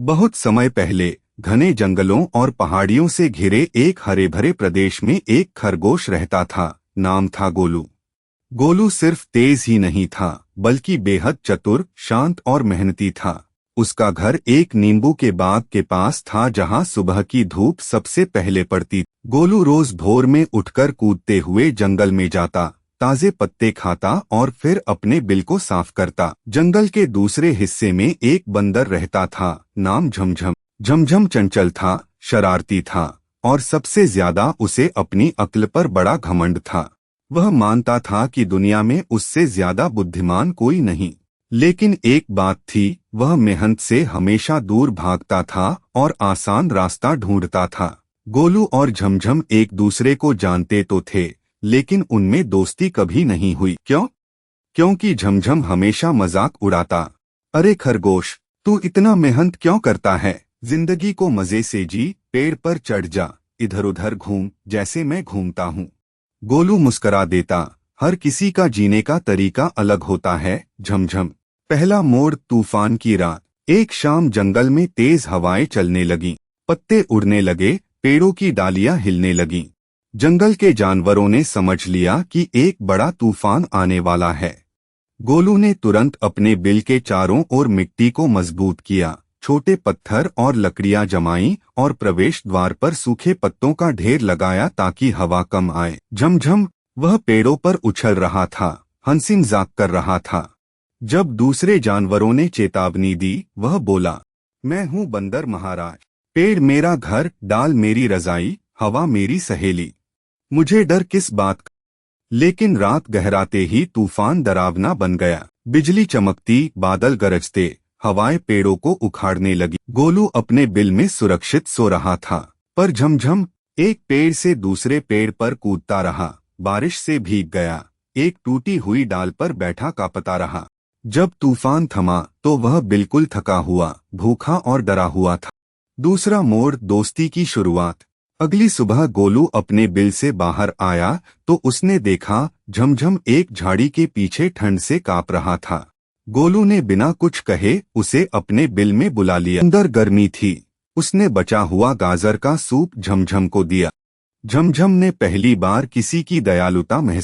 बहुत समय पहले घने जंगलों और पहाड़ियों से घिरे एक हरे भरे प्रदेश में एक खरगोश रहता था। नाम था गोलू। गोलू सिर्फ तेज ही नहीं था बल्कि बेहद चतुर, शांत और मेहनती था। उसका घर एक नींबू के बाग के पास था जहां सुबह की धूप सबसे पहले पड़ती। गोलू रोज भोर में उठकर कूदते हुए जंगल में जाता, ताजे पत्ते खाता और फिर अपने बिल को साफ करता। जंगल के दूसरे हिस्से में एक बंदर रहता था, नाम झमझम। झमझम चंचल था, शरारती था और सबसे ज्यादा उसे अपनी अक्ल पर बड़ा घमंड था। वह मानता था कि दुनिया में उससे ज्यादा बुद्धिमान कोई नहीं। लेकिन एक बात थी, वह मेहनत से हमेशा दूर भागता था और आसान रास्ता ढूंढता था। गोलू और झमझम एक दूसरे को जानते तो थे, लेकिन उनमें दोस्ती कभी नहीं हुई। क्यों? क्योंकि झमझम हमेशा मजाक उड़ाता। अरे खरगोश, तू इतना मेहनत क्यों करता है? जिंदगी को मजे से जी, पेड़ पर चढ़ जा, इधर उधर घूम जैसे मैं घूमता हूँ। गोलू मुस्करा देता, हर किसी का जीने का तरीका अलग होता है झमझम। पहला मोड़, तूफान की रात। एक शाम जंगल में तेज हवाएं चलने लगीं, पत्ते उड़ने लगे, पेड़ों की डालियां हिलने लगीं। जंगल के जानवरों ने समझ लिया कि एक बड़ा तूफान आने वाला है। गोलू ने तुरंत अपने बिल के चारों ओर मिट्टी को मजबूत किया, छोटे पत्थर और लकड़ियां जमाई और प्रवेश द्वार पर सूखे पत्तों का ढेर लगाया ताकि हवा कम आए। झमझम, वह पेड़ों पर उछल रहा था, हंसी मजाक कर रहा था। जब दूसरे जानवरों ने चेतावनी दी, वह बोला, मैं हूँ बंदर महाराज। पेड़ मेरा घर, डाल मेरी रजाई, हवा मेरी सहेली, मुझे डर किस बात का? लेकिन रात गहराते ही तूफान डरावना बन गया। बिजली चमकती, बादल गरजते, हवाएं पेड़ों को उखाड़ने लगी। गोलू अपने बिल में सुरक्षित सो रहा था, पर झमझम एक पेड़ से दूसरे पेड़ पर कूदता रहा, बारिश से भीग गया, एक टूटी हुई डाल पर बैठा कांपता रहा। जब तूफान थमा तो वह बिल्कुल थका हुआ, भूखा और डरा हुआ था। दूसरा मोड़, दोस्ती की शुरुआत। अगली सुबह गोलू अपने बिल से बाहर आया तो उसने देखा झमझम एक झाड़ी के पीछे ठंड से कांप रहा था। गोलू ने बिना कुछ कहे उसे अपने बिल में बुला लिया। अंदर गर्मी थी, उसने बचा हुआ गाजर का सूप झमझम को दिया। झमझम ने पहली बार किसी की दयालुता महसूस